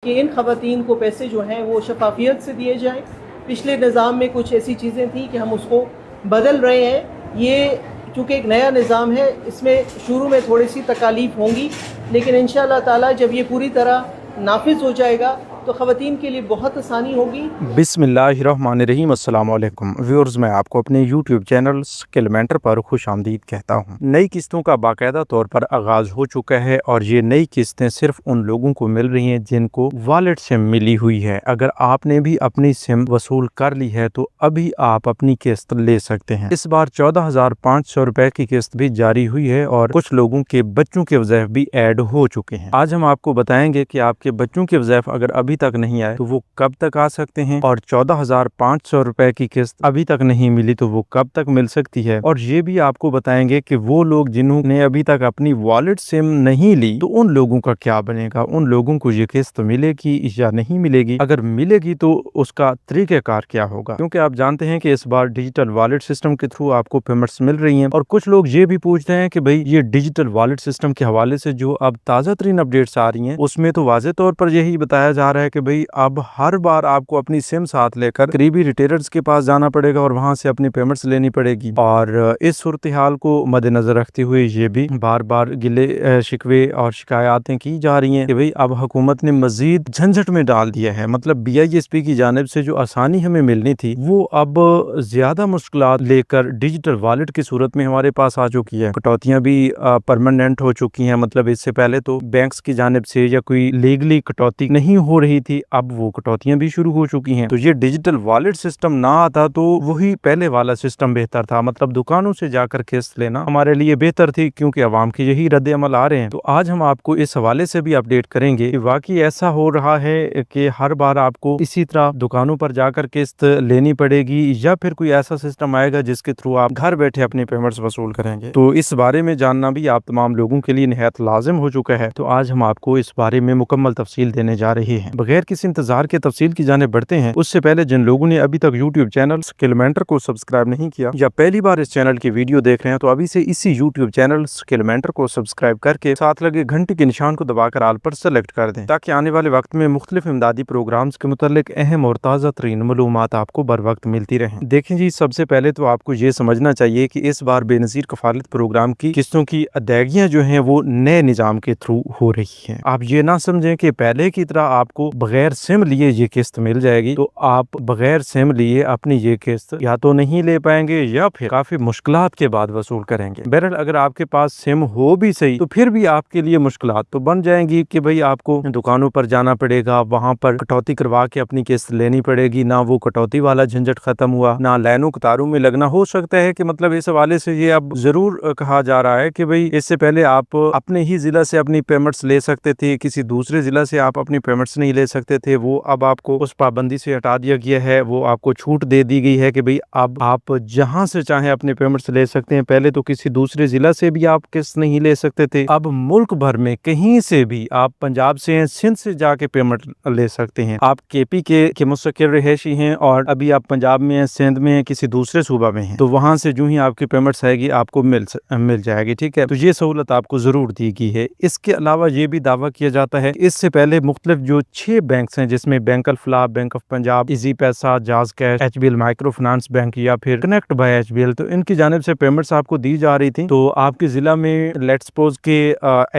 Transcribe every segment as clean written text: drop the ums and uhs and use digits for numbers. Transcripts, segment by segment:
कि इन ख़वातीन को पैसे जो हैं वो शफाफियत से दिए जाएँ। पिछले निज़ाम में कुछ ऐसी चीज़ें थी कि हम उसको बदल रहे हैं। ये चूँकि एक नया निज़ाम है, इसमें शुरू में थोड़ी सी तकालीफ होंगी, लेकिन इंशाअल्लाह ताला जब ये पूरी तरह नाफिज हो जाएगा तो ख़वातीन के लिए बहुत आसानी होगी। बिस्मिल्लाहिर्रहमानिर्रहीम। अस्सलाम वालेकुम व्यूअर्स, मैं आपको अपने यूट्यूब चैनल स्किल मेंटर पर खुश आमदीद कहता हूँ। नई किस्तों का बाकायदा तौर पर आगाज़ हो चुका है और ये नई किस्तें सिर्फ उन लोगों को मिल रही हैं जिनको वॉलेट सिम मिली हुई है। अगर आपने भी अपनी सिम वसूल कर ली है तो अभी आप अपनी किस्त ले सकते हैं। इस बार 14,500 रुपए की किस्त भी जारी हुई है और कुछ लोगों के बच्चों के वज़ैफ़ भी ऐड हो चुके हैं। आज हम आपको बताएंगे कि आपके बच्चों के वज़ैफ़ अगर अभी तक नहीं आए तो वो कब तक आ सकते हैं, और 14,500 रुपए की किस्त अभी तक नहीं मिली तो वो कब तक मिल सकती है। और ये भी आपको बताएंगे कि वो लोग जिन्होंने अभी तक अपनी वॉलेट सिम नहीं ली तो उन लोगों का क्या बनेगा, उन लोगों को ये किस्त मिलेगी या नहीं मिलेगी, अगर मिलेगी तो उसका तरीक़ेकार क्या होगा। क्योंकि आप जानते हैं कि इस बार डिजिटल वॉलेट सिस्टम के थ्रू आपको पेमेंट्स मिल रही हैं और कुछ लोग ये भी पूछते हैं कि भाई ये डिजिटल वॉलेट सिस्टम के हवाले से जो अब ताज़ा तरीन अपडेट्स आ रही हैं उसमें तो वाज़े तौर पर यही बताया जा रहा है कि भाई अब हर बार आपको अपनी सिम साथ लेकर करीबी रिटेलर्स के पास जाना पड़ेगा और वहां से अपनी पेमेंट्स लेनी पड़ेगी। और इस सूरत हाल को मद्देनजर रखते हुए ये भी बार बार गिले शिकवे और शिकायतें की जा रही हैं कि भाई अब हुकूमत ने मजीद झंझट में डाल दिया है। मतलब BISP की जानिब से जो आसानी हमें मिलनी थी वो अब ज्यादा मुश्किलात लेकर डिजिटल वॉलेट की सूरत में हमारे पास आ चुकी है। कटौतियां भी परमानेंट हो चुकी हैं। मतलब इससे पहले तो बैंक्स की जानिब से या कोई लीगली कटौती नहीं हो रही थी, अब वो कटौतियां भी शुरू हो चुकी हैं। तो ये डिजिटल वॉलेट सिस्टम ना आता तो वही पहले वाला सिस्टम बेहतर था। मतलब दुकानों से जाकर किस्त लेना हमारे लिए बेहतर थी, क्योंकि अवाम के यही रद्द अमल आ रहे हैं। तो आज हम आपको इस हवाले से भी अपडेट करेंगे कि वाकई ऐसा हो रहा है कि हर बार आपको इसी तरह दुकानों पर जाकर किस्त लेनी पड़ेगी या फिर कोई ऐसा सिस्टम आएगा जिसके थ्रू आप घर बैठे अपनी पेमेंट्स वसूल करेंगे। तो इस बारे में जानना भी आप तमाम लोगों के लिए निहायत लाजिम हो चुका है। तो आज हम आपको इस बारे में मुकम्मल तफसील देने जा रहे हैं। बगैर किसी इंतजार के तफसील की जाने बढ़ते हैं उससे पहले जिन लोगों ने अभी तक यूट्यूब चैनल स्किल मेंटर को सब्सक्राइब नहीं किया या पहली बार इस चैनल की वीडियो देख रहे हैं तो अभी से इसी यूट्यूब चैनल स्किल मेंटर को सब्सक्राइब करके साथ लगे घंटे के निशान को दबाकर आल पर सेलेक्ट कर दें, ताकि आने वाले वक्त में मुख्तलिफ इमदादी प्रोग्राम्स के मुतालिक अहम और ताज़ा तरीन मालूमात आपको बर वक्त मिलती रहें। देखें जी, सबसे पहले तो आपको ये समझना चाहिए कि इस बार बेनज़ीर कफालत प्रोग्राम की किस्तों की अदायगियाँ जो हैं वो नए निज़ाम के थ्रू हो रही हैं। आप ये ना समझें कि पहले की तरह आपको बगैर सिम लिए ये किस्त मिल जाएगी। तो आप बगैर सिम लिए अपनी ये किस्त या तो नहीं ले पाएंगे या फिर काफी मुश्किलात के बाद वसूल करेंगे। बहरहाल अगर आपके पास सिम हो भी सही तो फिर भी आपके लिए मुश्किलात तो बन जाएंगी कि भाई आपको दुकानों पर जाना पड़ेगा, वहां पर कटौती करवा के अपनी किस्त लेनी पड़ेगी। ना वो कटौती वाला झंझट खत्म हुआ, ना लाइनों कतारों में लगना। हो सकता है कि मतलब इस हवाले से ये अब जरूर कहा जा रहा है कि भाई इससे पहले आप अपने ही जिला से अपनी पेमेंट्स ले सकते थे, किसी दूसरे जिला से आप अपनी पेमेंट्स नहीं ले सकते थे। वो अब आपको उस पाबंदी से हटा दिया गया है। वो आपको छूट दे दी गई है कि भाई अब आप जहां से चाहे अपने पेमेंट्स ले सकते हैं। पहले तो किसी दूसरे जिला से भी आप किस्त नहीं ले सकते थे, अब मुल्क भर में कहीं से भी, आप पंजाब से हैं, सिंध से जाके पेमेंट ले सकते हैं। आप KP के मुस्तकिल रहायशी हैं और अभी आप पंजाब में हैं, सिंध में हैं, किसी दूसरे सूबा में हैं, तो वहां से जो ही आपकी पेमेंट्स आएगी आपको मिल जाएगी। ठीक है, तो ये सहूलत आपको जरूर दी गई है। इसके अलावा ये भी दावा किया जाता है इससे पहले मुख्तलिफ जो 6 बैंक्स हैं जिसमें bank Alfalah, bank of Punjab, Easypaisa, JazzCash, HBL micro finance bank या फिर कनेक्ट बाय HBL, तो इनकी जानिब से पेमेंट्स आपको दी जा रही थी। तो आपके जिला में लेट्स सपोज के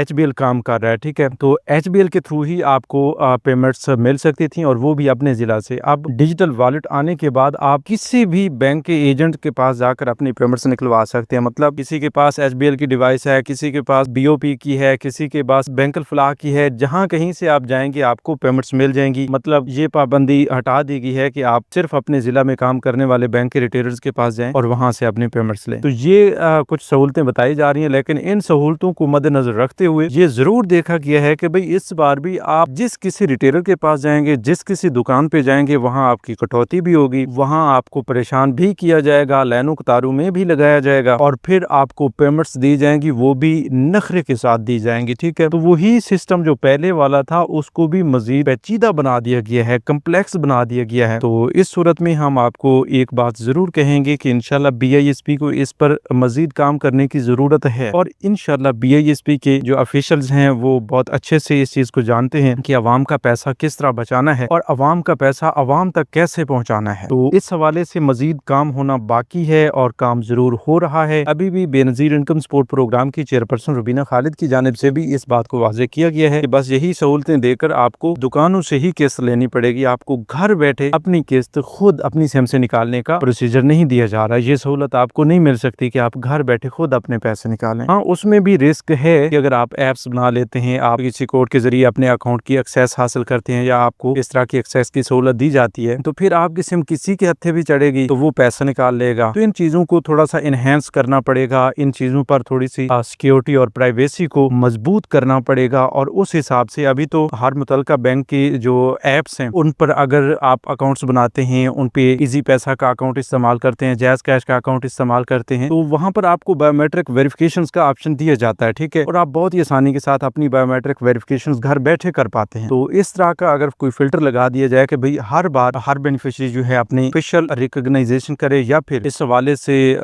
HBL काम कर रहा है, ठीक है, तो HBL के थ्रू ही आपको पेमेंट्स मिल सकती थी और वो भी अपने जिला से। अब डिजिटल वॉलेट आने के बाद आप किसी भी बैंक के एजेंट के पास जाकर अपनी पेमेंट्स निकलवा सकते हैं। मतलब किसी के पास HBL की डिवाइस है, किसी के पास BOP की है, किसी के पास बैंक अल-फलाह की है, जहां कहीं से आप जाएंगे आपको पेमेंट्स मिल जाएंगी। मतलब ये पाबंदी हटा दी गई है कि आप सिर्फ अपने जिला में काम करने वाले बैंक के रिटेलर्स के पास जाएं और वहां से अपनी पेमेंट्स लें। तो ये कुछ सहूलतें बताई जा रही हैं, लेकिन इन सहूलतों को मद्देनजर रखते हुए ये जरूर देखा गया है कि भाई इस बार भी आप जिस किसी रिटेलर के पास जाएंगे, जिस किसी दुकान पे जाएंगे, वहां आपकी कटौती भी होगी, वहां आपको परेशान भी किया जाएगा, लाइनों कतारों में भी लगाया जाएगा और फिर आपको पेमेंट्स दी जाएंगी, वो भी नखरे के साथ दी जाएंगी। ठीक है, तो वही सिस्टम जो पहले वाला था उसको भी मजीद पेचीदा बना दिया गया है, कम्प्लेक्स बना दिया गया है। तो इस सूरत में हम आपको एक बात जरूर कहेंगे कि इंशाल्लाह BISP को इस पर मजीद काम करने की जरूरत है और इंशाल्लाह BISP के जो ऑफिशियल्स हैं वो बहुत अच्छे से इस चीज को जानते हैं कि अवाम का पैसा किस तरह बचाना है और अवाम का पैसा अवाम तक कैसे पहुंचाना है। तो इस हवाले से मजीद काम होना बाकी है और काम जरूर हो रहा है। अभी भी बेनजीर इनकम सपोर्ट प्रोग्राम की चेयरपर्सन रुबीना खालिद की जानिब से भी इस बात को वाज़ेह किया गया है कि बस यही सहूलतें देकर आपको दुकानों से ही किस्त लेनी पड़ेगी, आपको घर बैठे अपनी किस्त खुद अपनी सिम से निकालने का प्रोसीजर नहीं दिया जा रहा है। ये सहूलत आपको नहीं मिल सकती कि आप घर बैठे खुद अपने पैसे निकालें। हाँ, उसमें भी रिस्क है कि अगर आप एप्स बना लेते हैं, आप किसी कोड के जरिए अपने अकाउंट की एक्सेस हासिल करते हैं या आपको इस तरह की एक्सेस की सहूलत दी जाती है, तो फिर आपकी सिम किसी के हत्थे भी चढ़ेगी तो वो पैसा निकाल लेगा। तो इन चीजों को थोड़ा सा इनहेंस करना पड़ेगा, इन चीजों पर थोड़ी सी सिक्योरिटी और प्राइवेसी को मजबूत करना पड़ेगा और उस हिसाब से अभी तो हर मुतलका बैंक की जो एप्स हैं उन पर अगर आप अकाउंट्स बनाते हैं, उन पे इजी पैसा का अकाउंट इस्तेमाल करते हैं, जैज कैश का अकाउंट इस्तेमाल करते हैं, तो वहां पर आपको बायोमेट्रिक वेरिफिकेशन का ऑप्शन दिया जाता है, ठीक है, और आप बहुत ही आसानी के साथ अपनी बायोमेट्रिक वेरिफिकेशन घर बैठे कर पाते हैं। तो इस तरह का अगर कोई फिल्टर लगा दिया जाए कि भाई हर बार हर बेनिफिशियरी जो है अपनी ऑफिशियल रिकॉग्नाइजेशन करे या फिर इस हवाले से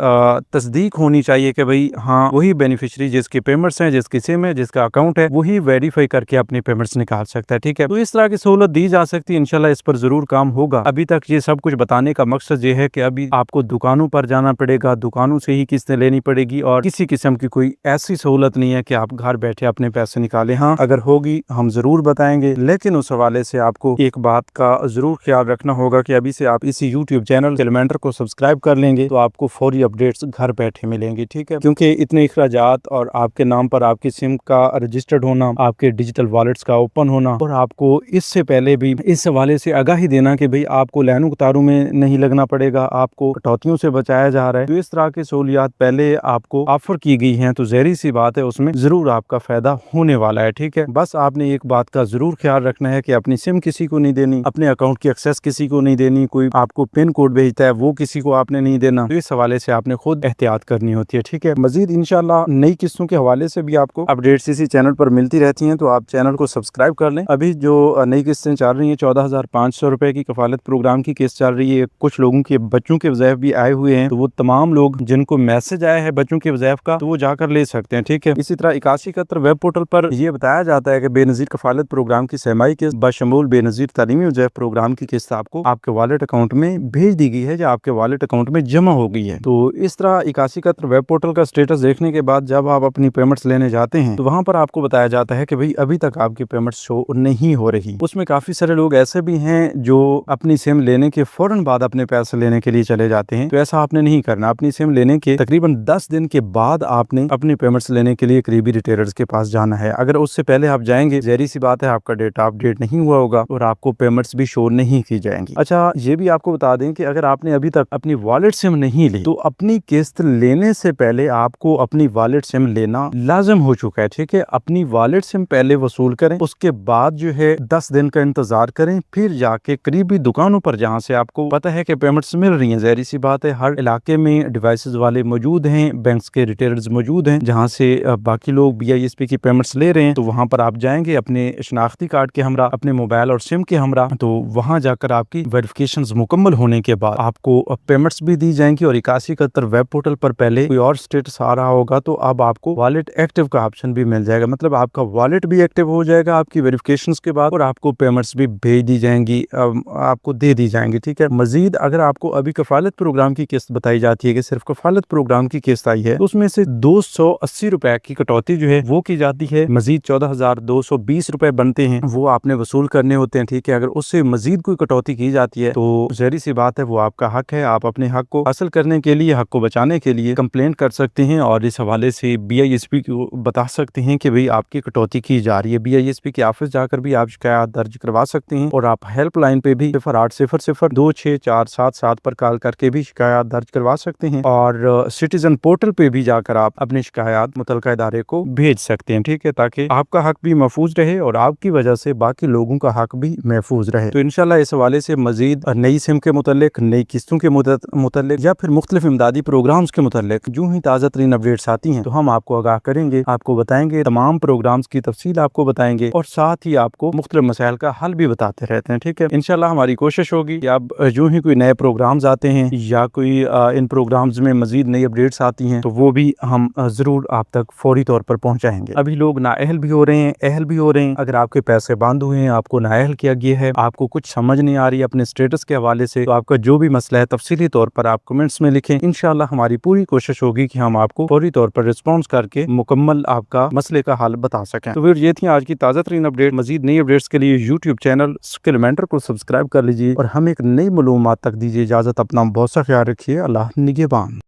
तस्दीक होनी चाहिए कि भाई हाँ वही बेनिफिशियरी जिसकी पेमेंट्स हैं, जिसकी सिम है, जिसका अकाउंट है, वही वेरीफाई करके अपनी पेमेंट्स निकाल सकता है, ठीक है। तो इस तरह की सहूलत दी जा सकती है, इंशाल्लाह इस पर जरूर काम होगा। अभी तक ये सब कुछ बताने का मकसद ये है कि अभी आपको दुकानों पर जाना पड़ेगा, दुकानों से ही किस्तें लेनी पड़ेगी और किसी किस्म की कोई ऐसी सहूलत नहीं है कि आप घर बैठे अपने पैसे निकालें। हाँ, अगर होगी हम जरूर बताएंगे, लेकिन उस हवाले से आपको एक बात का जरूर ख्याल रखना होगा कि अभी से आप इसी यूट्यूब चैनल कैलमेंटर को सब्सक्राइब कर लेंगे तो आपको फौरी अपडेट्स घर बैठे मिलेंगी, ठीक है, क्योंकि इतने इखराजात और आपके नाम पर आपकी सिम का रजिस्टर्ड होना, आपके डिजिटल वॉलेट्स का ओपन होना और आपको इससे पहले भी इस हवाले से आगाही देना कि भाई आपको लाइनों कतारों में नहीं लगना पड़ेगा, आपको कटौतियों से बचाया जा रहा है। तो इस तरह की सहूलियात पहले आपको ऑफर की गई हैं, तो ज़ाहिर सी बात है उसमें जरूर आपका फायदा होने वाला है, ठीक है। बस आपने एक बात का जरूर ख्याल रखना है कि अपनी सिम किसी को नहीं देनी, अपने अकाउंट की एक्सेस किसी को नहीं देनी, कोई आपको पिन कोड भेजता है वो किसी को आपने नहीं देना। तो इस हवाले से आपने खुद एहतियात करनी होती है, ठीक है। मजीद इंशाल्लाह नई किस्तों के हवाले से भी आपको अपडेट्स इसी चैनल पर मिलती रहती हैं, तो आप चैनल को सब्सक्राइब कर लें। अभी जो नई किस्तें चल रही हैं 14,500 रुपए की कफालत प्रोग्राम की किस्त चल रही है। कुछ लोगों के बच्चों के वज़ाइफ भी आए हुए हैं, तो वो तमाम लोग जिनको मैसेज आया है बच्चों के वज़ाइफ का तो वो जाकर ले सकते हैं, ठीक है। इसी तरह 8171 वेब पोर्टल पर यह बताया जाता है कि बेनजीर कफालत प्रोग्राम की सहमाई किस्त बशमूल बेनजीर तालीमी वज़ाइफ प्रोग्राम की किस्त आपको आपके वॉलेट अकाउंट में भेज दी गई है या आपके वॉलेट अकाउंट में जमा हो गई है। तो इस तरह 8171 वेब पोर्टल का स्टेटस देखने के बाद जब आप अपनी पेमेंट्स लेने जाते हैं तो वहां पर आपको बताया जाता है कि भाई अभी तक आपकी पेमेंट्स शो नहीं हो रही। उसमें काफी सारे लोग ऐसे भी हैं जो अपनी सिम लेने के फौरन बाद अपने पैसे लेने के लिए चले जाते हैं, तो ऐसा आपने नहीं करना। अपनी सिम लेने के तकरीबन 10 दिन के बाद आपने अपनी पेमेंट्स लेने के लिए करीबी रिटेलर्स के पास जाना है। अगर उससे पहले आप जाएंगे, ज़ाहिर सी बात है आपका डेटा अपडेट नहीं हुआ होगा और आपको पेमेंट्स भी शो नहीं की जाएंगी। अच्छा, ये भी आपको बता दें कि अगर आपने अभी तक अपनी वॉलेट सिम नहीं ली तो अपनी किस्त लेने से पहले आपको अपनी वॉलेट सिम लेना लाजिम हो चुका है, ठीक है। अपनी वॉलेट सिम पहले वसूल करें, उसके बाद जो है 10 दिन का इंतजार करें, फिर जाके करीबी दुकानों पर जहां से आपको पता है कि पेमेंट्स मिल रही हैं। ज़ाहिर सी बात है हर इलाके में डिवाइसेस वाले मौजूद हैं, बैंक्स के रिटेलर्स मौजूद हैं जहां से बाकी लोग BISP की पेमेंट्स ले रहे हैं, तो वहां पर आप जाएंगे अपने शनाख्ती कार्ड के हमरा, अपने मोबाइल और सिम के हमरा, तो वहां जाकर आपकी वेरिफिकेशन मुकम्मल होने के बाद आपको पेमेंट्स भी दी जाएंगी। और 8171 वेब पोर्टल पर पहले कोई और स्टेटस आ रहा होगा तो अब आपको वॉलेट एक्टिव का ऑप्शन भी मिल जाएगा, मतलब आपका वॉलेट भी एक्टिव हो जाएगा आपकी वेरिफिकेशंस के बाद और आपको पेमेंट्स भी भेज दी जाएंगी, आपको दे दी जाएंगी, ठीक है। मजीद अगर आपको अभी कफालत प्रोग्राम की किस्त बताई जाती है कि सिर्फ कफालत प्रोग्राम की किस्त आई है तो उसमें से 280 रुपए की कटौती जो है वो की जाती है। मजीद 14,220 रुपए बनते हैं वो आपने वसूल करने होते हैं, ठीक है। अगर उससे मजीद कोई कटौती की जाती है तो ज़ाहिर सी बात है वो आपका हक है, आप अपने हक को हासिल करने के लिए, हक को बचाने के लिए कंप्लेंट कर सकते हैं और इस हवाले से BISP को बता सकते हैं कि भाई आपकी कटौती की जा रही है। BISP के ऑफिस जाकर भी आप शिकायत दर्ज करवा सकते हैं और आप हेल्पलाइन पे भी 0800-264777 पर कॉल करके भी शिकायत दर्ज करवा सकते हैं और सिटीजन पोर्टल पे भी जाकर आप अपनी शिकायत मुतलका इदारे को भेज सकते हैं, ठीक है, ताकि आपका हक भी महफूज रहे और आपकी वजह से बाकी लोगों का हक भी महफूज रहे। तो इंशाल्लाह इस हवाले से मजीद नई सिम के मुतल्लिक, नई किस्तों के मुतल्लिक या फिर मुख्तलिफ इमदादी प्रोग्राम्स के मुतल्लिक जो ही ताज़ा तरीन अपडेट्स आती हैं तो हम आपको आगाह करेंगे, आपको बताएंगे, तमाम प्रोग्राम्स की तफसील आपको बताएंगे और साथ ही आपको मुख्तलिफ मसाइल का हल भी बताते रहते हैं। ठीक है, इंशाल्लाह हमारी कोशिश होगी कि अब जो ही कोई नए प्रोग्राम्स आते हैं या कोई इन प्रोग्राम्स में मजीद नई अपडेट्स आती हैं तो वो भी हम ज़रूर आप तक फौरी तौर पर पहुँचाएंगे। अभी लोग नाअहल भी हो रहे हैं, अहल भी हो रहे हैं। अगर आपके पैसे बंद हुए हैं, आपको नाअहल किया गया है, आपको कुछ समझ नहीं आ रही अपने स्टेटस के हवाले से, तो आपका जो भी मसला है तफसीली तौर पर आप कमेंट्स में लिखें। इंशाल्लाह हमारी पूरी कोशिश होगी कि हम आपको फौरी तौर पर रिस्पॉन्स करके मुकम्मल आपका मसले का हल बता सकें। तो फिर ये थी आज की ताज़ा तरीन अपडेट। मजीद नई अपडेट्स के लिए यूट्यूब चैनल स्किल मेंटर को सब्सक्राइब कर लीजिए और हम एक नई मालूमात तक दीजिए इजाज़त। अपना बहुत सा ख्याल रखिए। अल्लाह निगहबान।